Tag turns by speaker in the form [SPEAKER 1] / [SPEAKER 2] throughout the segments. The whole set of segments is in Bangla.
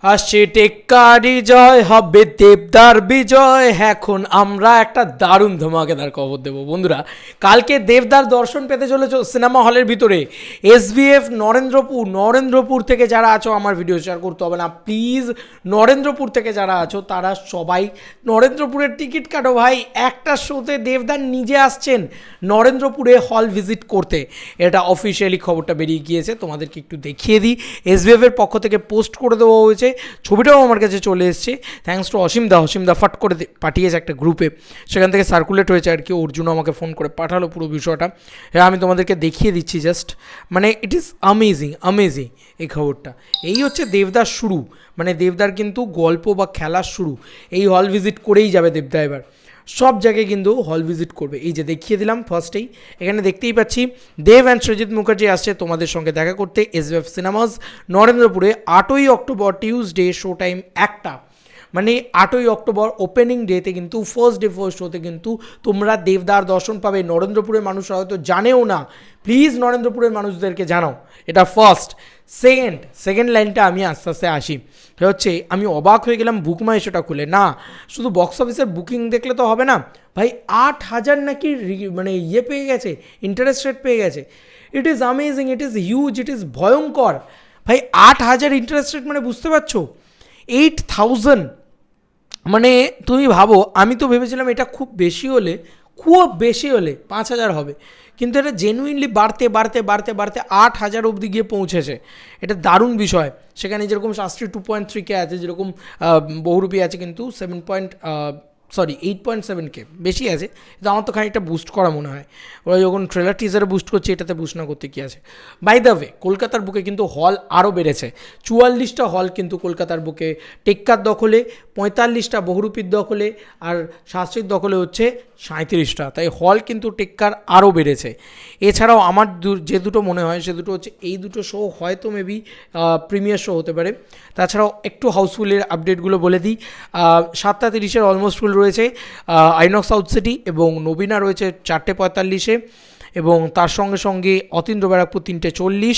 [SPEAKER 1] আসছে টেক্কারি জয়, হবে দেবদার বিজয়। এখন আমরা একটা দারুণ ধমাকেদার খবর দেবো বন্ধুরা। কালকে দেবদার দর্শন পেতে চলেছ সিনেমা হলের ভিতরে। এসবিএফ নরেন্দ্রপুর থেকে যারা আছো, আমার ভিডিও শেয়ার করতে হবে না প্লিজ। নরেন্দ্রপুর থেকে যারা আছো তারা সবাই নরেন্দ্রপুরের টিকিট কাটো ভাই। একটা শোতে দেবদার নিজে আসছেন নরেন্দ্রপুরে হল ভিজিট করতে। এটা অফিসিয়ালি খবরটা বেরিয়ে গিয়েছে, তোমাদেরকে একটু দেখিয়ে দিই। এসবিএফের পক্ষ থেকে পোস্ট করে দেওয়া হয়েছে, ছবিটাও আমার কাছে চলে এসছে। থ্যাঙ্কস টু অসীমদা ফাট করে পাঠিয়েছে একটা গ্রুপে, সেখান থেকে সার্কুলেট হয়েছে আর কি। অর্জুন আমাকে ফোন করে পাঠালো পুরো বিষয়টা। হ্যাঁ, আমি তোমাদেরকে দেখিয়ে দিচ্ছি জাস্ট। মানে ইট ইজ অ্যামেজিং এই খবরটা। এই হচ্ছে দেবদার শুরু, মানে দেবদার কিন্তু গল্প বা খেলার শুরু। এই হল ভিজিট করেই যাবে দেবদা এবার, সব জায়গায় কিন্তু হল ভিজিট করবে। এই যে দেখিয়ে দিলাম ফার্স্টেই, এখানে দেখতেই পাচ্ছি দেব অ্যান্ড সৃজিত মুখার্জি আসছে তোমাদের সঙ্গে দেখা করতে এসবিএফ সিনেমাস নরেন্দ্রপুরে 8ই অক্টোবর টিউসডে, শো টাইম 1টা। মানে 8ই অক্টোবর ওপেনিং ডেতে কিন্তু ফার্স্ট শোতে কিন্তু তোমরা দেবদার দর্শন পাবে। নরেন্দ্রপুরের মানুষরা হয়তো জানেও না, প্লিজ নরেন্দ্রপুরের মানুষদেরকে জানাও। এটা ফার্স্ট। সেকেন্ড লাইনটা আমি আস্তে আস্তে আসি। হচ্ছে আমি অবাক হয়ে গেলাম বুকমাই সেটা খুলে, না শুধু বক্স অফিসের বুকিং দেখলে তো হবে না ভাই। 8,000 নাকি মানে পেয়ে গেছে, ইন্টারেস্ট রেট পেয়ে গেছে। It is amazing, it is huge, it is ভয়ঙ্কর ভাই। 8,000 ইন্টারেস্ট রেট মানে বুঝতে পারছো 8,000। মানে তুমি ভাবো, আমি তো ভেবেছিলাম এটা খুব বেশি হলে 5,000 হবে, কিন্তু এটা জেনুইনলি বাড়তে 8,000 অবধি গিয়ে পৌঁছেছে। এটা দারুণ বিষয়। সেখানে যেরকম শাস্ত্রী 2.3K আছে, যেরকম বহুরূপী আছে কিন্তু 8.7K বেশি আছে। কিন্তু আমার তো খানিকটা বুস্ট করা মনে হয়। ওরা যখন ট্রেলার টিজারে বুস্ট করছে, এটাতে বুস্ট না করতে কী আছে। বাই দ্য ওয়ে, কলকাতার বুকে কিন্তু হল আরও বেড়েছে। 44টা হল কিন্তু কলকাতার বুকে টেক্কার দখলে, 45টা বহুরূপীর দখলে, আর শাস্ত্রীর দখলে হচ্ছে 37টা। তাই হল কিন্তু টেক্কার আরও বেড়েছে। এছাড়াও আমার যে দুটো মনে হয় সে দুটো হচ্ছে, এই দুটো শো হয়তো মেবি প্রিমিয়ার শো হতে পারে। তাছাড়াও একটু হাউসফুলের আপডেটগুলো বলে দিই। 7:30 অলমোস্ট ফুল রয়েছে আইনক্স সাউথ সিটি, এবং নবীনা রয়েছে 4:45, এবং তার সঙ্গে সঙ্গে অতীন্দ্র ব্যারাকপুর 3:40,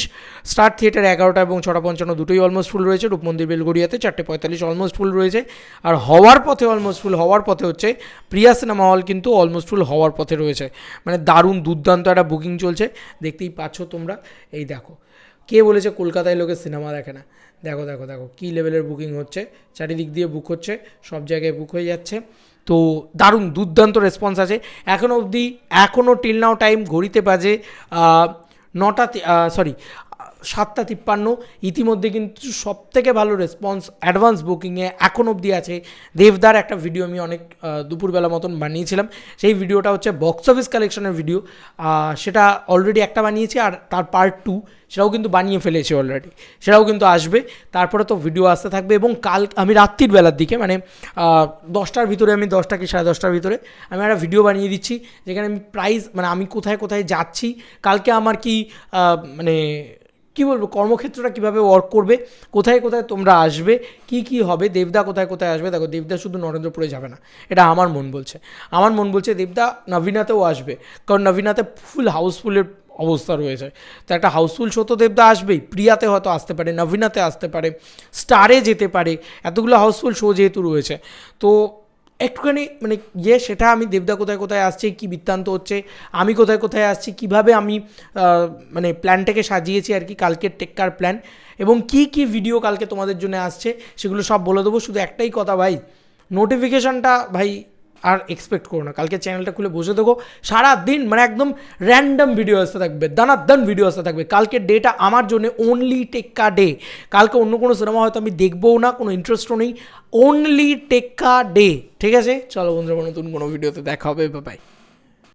[SPEAKER 1] স্টার থিয়েটার 11টা এবং 6:55 দুটোই অলমোস্ট ফুল রয়েছে। রূপমন্দির বেলগড়িয়াতে 4:45 অলমোস্ট ফুল রয়েছে। আর হওয়ার পথে হচ্ছে প্রিয়া সিনেমা হল কিন্তু অলমোস্ট ফুল হওয়ার পথে রয়েছে। মানে দারুণ দুর্দান্ত একটা বুকিং চলছে, দেখতেই পাচ্ছ তোমরা। এই দেখো, কে বলেছে কলকাতায় লোকে সিনেমা দেখে না। দেখো কী লেভেলের বুকিং হচ্ছে, চারিদিক দিয়ে বুক হচ্ছে, সব জায়গায় বুক হয়ে যাচ্ছে। তো দারুণ দুর্দান্ত রেসপন্স আছে এখনও টিল নাও টাইম ঘড়িতে বাজে 7:53। ইতিমধ্যে কিন্তু সবথেকে ভালো রেসপন্স অ্যাডভান্স বুকিংয়ে এখন অবধি আছে। দেবদার একটা ভিডিও আমি অনেক দুপুরবেলা মতন বানিয়েছিলাম, সেই ভিডিওটা হচ্ছে বক্স অফিস কালেকশনের ভিডিও। সেটা অলরেডি একটা বানিয়েছি, আর তার পার্ট 2 সেটাও কিন্তু বানিয়ে ফেলেছি অলরেডি, সেটাও কিন্তু আসবে। তারপরে তো ভিডিও আসতে থাকবে। এবং কাল আমি রাত্রির বেলার দিকে, মানে 10টার ভিতরে, আমি 10টা কি 10:30 ভিতরে আমি একটা ভিডিও বানিয়ে দিচ্ছি, যেখানে আমি প্রাইস, মানে আমি কোথায় কোথায় যাচ্ছি, কালকে আমার কি মানে কী বলবো, কর্মক্ষেত্রটা কীভাবে ওয়ার্ক করবে, কোথায় কোথায় তোমরা আসবে, কি হবে, দেবদা কোথায় কোথায় আসবে। দেখো, দেবদা শুধু নরেন্দ্রপুরে যাবে না, এটা আমার মন বলছে দেবদা নবীনাতেও আসবে, কারণ নবীনাতে ফুল হাউসফুলের অবস্থা রয়েছে। তো একটা হাউসফুল শো তো দেবদা আসবেই। প্রিয়াতে হয়তো আসতে পারে, নবীনাতে আসতে পারে, স্টারে যেতে পারে, এতগুলো হাউসফুল শো যেহেতু রয়েছে। তো একটুখানি মানে সেটা আমি দেবদা কোথায় কোথায় আসছে, কী বৃত্তান্ত হচ্ছে, আমি কোথায় কোথায় আসছি, কিভাবে আমি মানে প্ল্যানটাকে সাজিয়েছি আর কি, কালকের টেক্কার প্ল্যান, এবং কি ভিডিও কালকে তোমাদের জন্য আসছে সেগুলো সব বলে দেবো। শুধু একটাই কথা ভাই, নোটিফিকেশানটা ভাই আর এক্সপেক্ট করো না। কালকে চ্যানেলটা খুলে বসে দেখো, সারাদিন মানে একদম র্যান্ডম ভিডিও আসতে থাকবে, দানাদান ভিডিও আসতে থাকবে। কালকের ডেটা আমার জন্য অনলি টেক্কা ডে। কালকে অন্য কোনো সিনেমা হয়তো আমি দেখবও না, কোনো ইন্টারেস্টও নেই, অনলি টেক্কা ডে। ঠিক আছে, চলো বন্ধুরা, নতুন কোনো ভিডিওতে দেখা হবে, বাই।